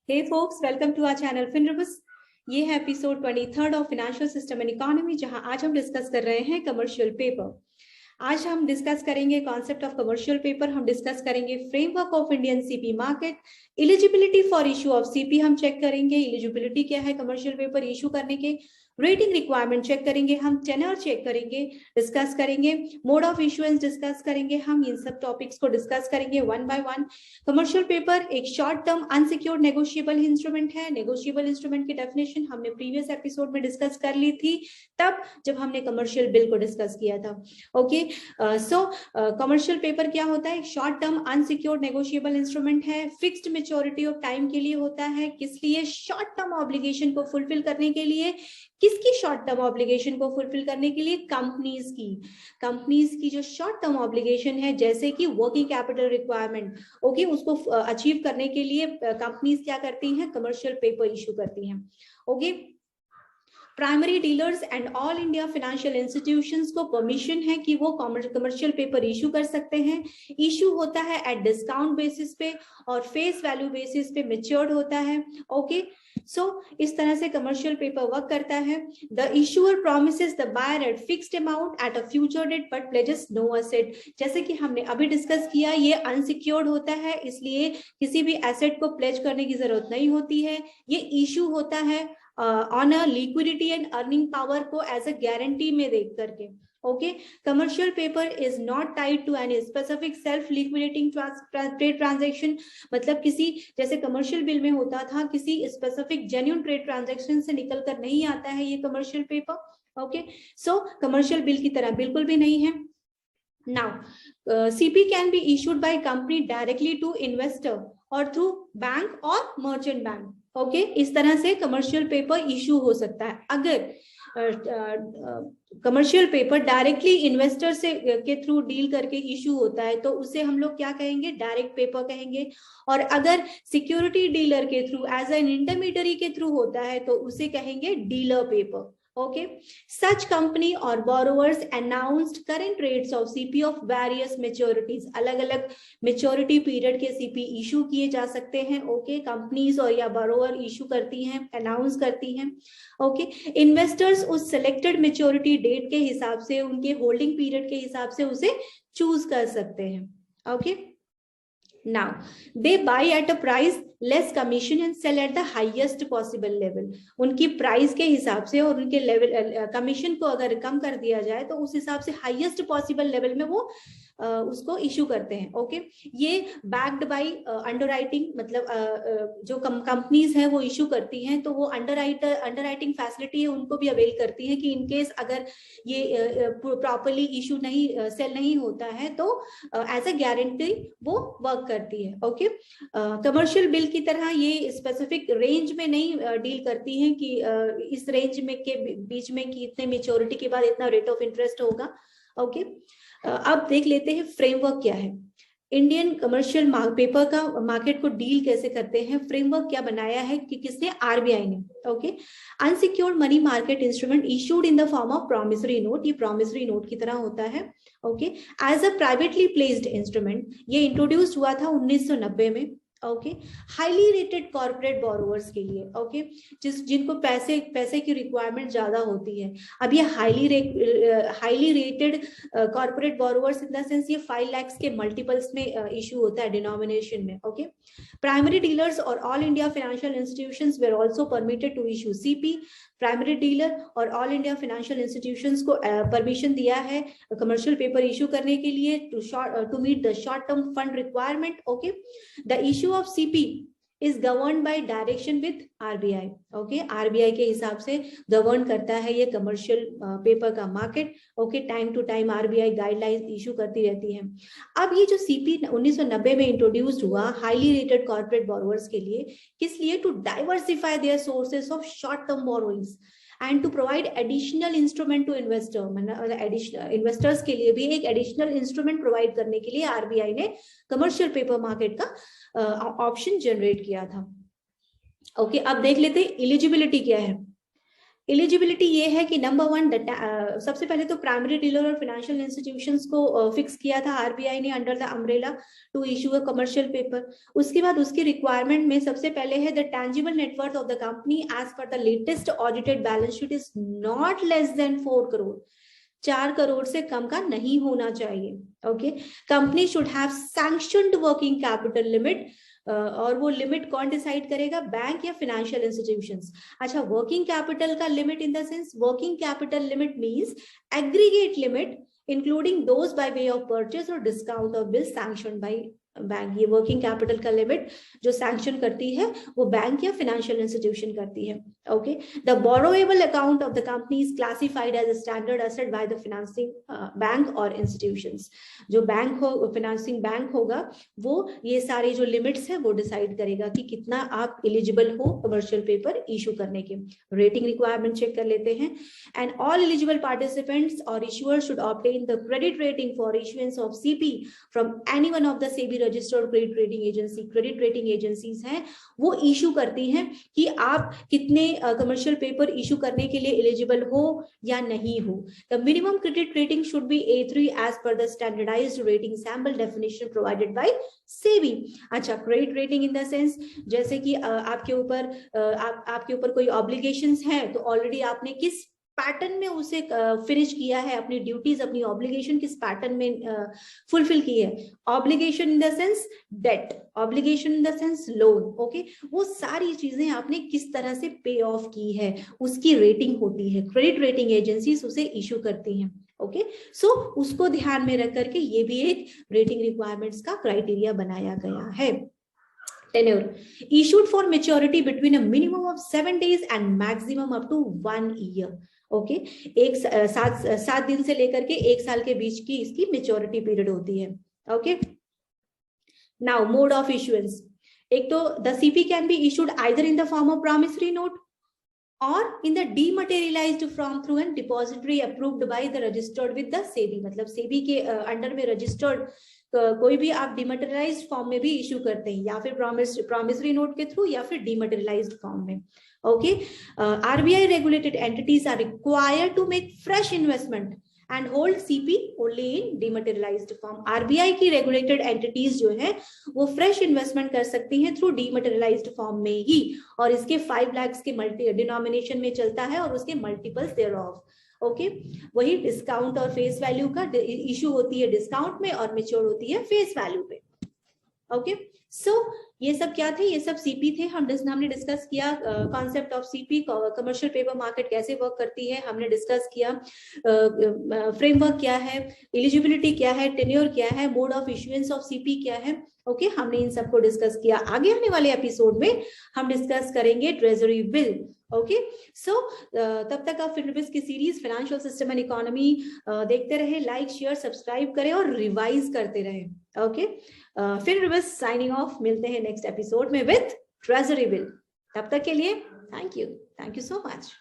Hey folks, welcome to our channel FinRibus। ये है episode 23 of financial system and economy, जहां आज हम डिस्कस कर रहे हैं कमर्शियल पेपर। आज हम डिस्कस करेंगे कॉन्सेप्ट ऑफ कमर्शियल पेपर, हम डिस्कस करेंगे framework of Indian CP market, eligibility for issue of CP हम चेक करेंगे, एलिजिबिलिटी क्या है कमर्शियल पेपर इशू करने के, रेटिंग रिक्वायरमेंट चेक करेंगे, हम टेनर चेक करेंगे, डिस्कस करेंगे, मोड ऑफ इशुएंस डिस्कस करेंगे, हम इन सब टॉपिक्स को डिस्कस करेंगे one by one. Commercial paper एक short term unsecured negotiable instrument है। नेगोशिएबल इंस्ट्रूमेंट की डेफिनेशन हमने प्रीवियस एपिसोड में डिस्कस कर ली थी, तब जब हमने कमर्शियल बिल को डिस्कस किया था। ओके, सो कमर्शियल पेपर क्या होता है? Short term unsecured negotiable instrument है, फिक्स्ड मेच्योरिटी ऑफ टाइम के लिए होता है। किस लिए? शॉर्ट टर्म ऑब्लिगेशन को फुलफिल करने के लिए। किसकी शॉर्ट टर्म ऑब्लिगेशन को फुलफिल करने के लिए? कंपनीज की जो शॉर्ट टर्म ऑब्लिगेशन है, जैसे कि वर्किंग कैपिटल रिक्वायरमेंट, ओके, उसको अचीव करने के लिए कंपनीज क्या करती हैं? कमर्शियल पेपर इशू करती हैं। Okay, primary dealers and all India financial institutions को परमिशन है कि वो कमर्शियल पेपर इशू कर सकते हैं। इशू होता है एट डिस्काउंट बेसिस पे और फेस वैल्यू बेसिस पे मैच्योर्ड होता है। ओके, सो इस तरह से कमर्शियल पेपर वर्क करता है। The issuer promises the buyer at fixed amount at a future date but pledges no asset. जैसे कि हमने अभी डिस्कस किया, ये अनसिक्योर्ड होता है, इसलिए किसी भी एसेट को प्लेज करने की जरूरत नहीं होती है। ये इशू होता है on a liquidity and earning power को एज अ गारंटी में देख करके। Okay, commercial paper is not tied to any specific self liquidating trade transaction. मतलब किसी, जैसे कमर्शियल बिल में होता था, किसी स्पेसिफिक जेन्युइन ट्रेड ट्रांजैक्शन से निकल कर नहीं आता है ये कमर्शियल पेपर। ओके, सो कमर्शियल बिल की तरह बिल्कुल भी नहीं है। Now, CP can be issued by company directly to investor or through bank or merchant bank. Okay, इस तरह से कमर्शियल पेपर इशू हो सकता है। अगर कमर्शियल पेपर डायरेक्टली इन्वेस्टर से के थ्रू डील करके इशू होता है तो उसे हम लोग क्या कहेंगे? डायरेक्ट पेपर कहेंगे। और अगर सिक्योरिटी डीलर के थ्रू एज एन इंटरमीडियरी के थ्रू होता है तो उसे कहेंगे dealer paper. Okay, such company or borrowers announced current rates of CP of various maturities. अलग अलग मेच्योरिटी पीरियड के CP इशू किए जा सकते हैं। ओके, कंपनीज और या borrower इशू करती हैं, अनाउंस करती हैं। ओके, इन्वेस्टर्स उस सिलेक्टेड मेच्योरिटी डेट के हिसाब से, उनके होल्डिंग पीरियड के हिसाब से उसे चूज कर सकते हैं। Okay, now they buy at a price less commission and sell at the highest possible level. उनकी प्राइस के हिसाब से और उनके लेवल कमीशन को अगर कम कर दिया जाए तो उस हिसाब से हाईएस्ट पॉसिबल लेवल में वो उसको इशू करते हैं। ओके, ये बैक्ड बाय अंडरराइटिंग, मतलब जो कंपनीज हैं वो इशू करती हैं तो वो अंडरराइटिंग फैसिलिटी है उनको भी अवेल करती है कि इनकेस अगर ये प्रॉपरली इशू नहीं, सेल नहीं होता है तो एज अ गारंटी वो वर्क करती है। ओके, कमर्शियल बिल की तरह ये स्पेसिफिक रेंज में नहीं डील करती है कि इस रेंज में के बीच में कि इतने मेच्योरिटी के बाद इतना रेट ऑफ इंटरेस्ट होगा। ओके, अब देख लेते हैं फ्रेमवर्क क्या है। इंडियन कमर्शियल पेपर का मार्केट को डील कैसे करते हैं, फ्रेमवर्क क्या बनाया है कि किसने? आरबीआई ने। Okay, unsecured money market instrument issued in the form of promissory note, ये प्रॉमिसरी नोट की तरह होता है। Okay, as a privately placed instrument, ये इंट्रोड्यूस हुआ था 1990 में। Okay, highly rated corporate borrowers के लिए। ओके, जिनको पैसे की रिक्वायरमेंट ज्यादा होती है। अब ये highly rated corporate borrowers in the sense ये 5 लाख के मल्टीपल्स में इशू होता है डिनोमिनेशन में। ओके, प्राइमरी डीलर्स और all India financial institutions were also permitted to issue CP. Primary dealer और ऑल इंडिया फाइनेंशियल इंस्टीट्यूशंस को परमिशन दिया है कमर्शियल पेपर इशू करने के लिए to meet the short term fund requirement. Okay, the issue of CP is govern by direction with RBI. Okay, RBI के हिसाब से गवर्न करता है ये कमर्शियल पेपर का market. Okay, time to time RBI guidelines issue करती रहती है। अब ये जो सीपी 1990 में इंट्रोड्यूस्ड हुआ हाईली रेटेड कॉर्पोरेट बोरोवर्स के लिए, किस लिए? To diversify their sources of short term borrowings and to provide additional instrument to investor. मतलब एडिशनल इन्वेस्टर्स के लिए भी एक एडिशनल इंस्ट्रूमेंट प्रोवाइड करने के लिए आरबीआई ने कमर्शियल पेपर मार्केट का ऑप्शन जनरेट किया था। ओके, अब देख लेते हैं एलिजिबिलिटी क्या है। एलिजिबिलिटी ये है कि नंबर 1 सबसे पहले तो प्राइमरी डीलर और फाइनेंशियल इंस्टीट्यूशंस को फिक्स किया था आरबीआई ने under the umbrella to issue a commercial paper. उसके बाद उसकी रिक्वायरमेंट में सबसे पहले है the tangible net worth of the company as per the latest audited balance sheet is not less than 4 crore, 4 crore से कम का नहीं होना चाहिए। Okay, company should have sanctioned working capital limit, और वो लिमिट कौन डिसाइड करेगा, बैंक या फाइनेंशियल इंस्टीट्यूशंस। अच्छा, वर्किंग कैपिटल का limit in the sense, working capital limit means aggregate limit including those by way of purchase और discount of bill sanctioned by bank. ये working capital का limit जो sanction करती है वो बैंक या फाइनेंशियल इंस्टीट्यूशन करती है। Okay, the borrowable account of the company is classified as a standard asset by the financing bank और इंस्टीट्यूशंस। जो बैंक हो, फाइनेंसिंग बैंक होगा, वो ये सारे जो लिमिट्स है वो डिसाइड करेगा कि कितना आप एलिजिबल हो कमर्शियल पेपर इशू करने के। रेटिंग रिक्वायरमेंट चेक कर लेते हैं। एंड ऑल एलिजिबल पार्टिसिपेंट्स और issuers should obtain the credit rating for issuance of CP from any one of the SEBI registered credit rating agency. Credit rating agencies हैं वो issue करती हैं कि आप कितने कमर्शियल पेपर इशू करने के लिए एलिजिबल हो या नहीं हो। The minimum credit rating should be A3 as per the standardised rating sample definition provided by SEBI. अच्छा, credit rating in the sense जैसे कि आपके ऊपर कोई ऑब्लिगेशंस हैं तो ऑलरेडी आपने किस पैटर्न में उसे फिनिश किया है, अपनी ड्यूटीज, अपनी ऑब्लिगेशन किस पैटर्न में फुलफिल की है। Obligation in the sense debt, obligation in the sense loan. Okay, वो सारी चीजें आपने किस तरह से पे ऑफ की है उसकी रेटिंग होती है। क्रेडिट रेटिंग एजेंसीज उसे इशू करती हैं। ओके, सो उसको ध्यान में रख करके ये भी एक रेटिंग रिक्वायरमेंट्स का क्राइटेरिया बनाया गया है। Tenure issued for maturity between a minimum of 7 days and maximum up to 1 year. Okay, एक 7 दिन से लेकर के 1 साल के बीच की इसकी मेच्योरिटी पीरियड होती है। Okay, now mode of issuance. एक तो the CP can be issued either in the form of promissory note or in the dematerialized form through an depository approved by the registered with the SEBI। मतलब सेबी के under में registered कोई भी आप डिमटेरियलाइज्ड form में भी इशू करते हैं, या फिर प्रॉमिसरी नोट के थ्रू या फिर डिमटेरियलाइज्ड फॉर्म में। Okay, RBI regulated entities are required to make fresh investment and hold CP only in dematerialized form। RBI की regulated entities जो है वो fresh investment कर सकती हैं through dematerialized form में ही, और इसके 5 lakhs के मल्टी डिनोमिनेशन में चलता है और उसके मल्टीपल्स thereof। ओके, वही डिस्काउंट और फेस वैल्यू का इशू होती है डिस्काउंट में और मेच्योर होती है फेस वैल्यू पे। ओके, सो ये सब क्या थे, ये सब सीपी थे। हमने डिस्कस किया concept of CP, commercial paper market कैसे वर्क करती है, हमने डिस्कस किया फ्रेमवर्क क्या है, एलिजिबिलिटी क्या है, टेन्योर क्या है, mode of issuance of CP क्या है। ओके, हमने इन सबको डिस्कस किया। आगे आने वाले एपिसोड में हम डिस्कस करेंगे ट्रेजरी बिल। ओके, सो तब तक आप फिनरिबिस की series financial system and economy देखते रहे, लाइक शेयर सब्सक्राइब करें और रिवाइज करते रहे। ओके, फिनरिबिस साइनिंग ऑफ, मिलते हैं नेक्स्ट एपिसोड में विथ ट्रेजरी बिल। तब तक के लिए थैंक यू सो मच।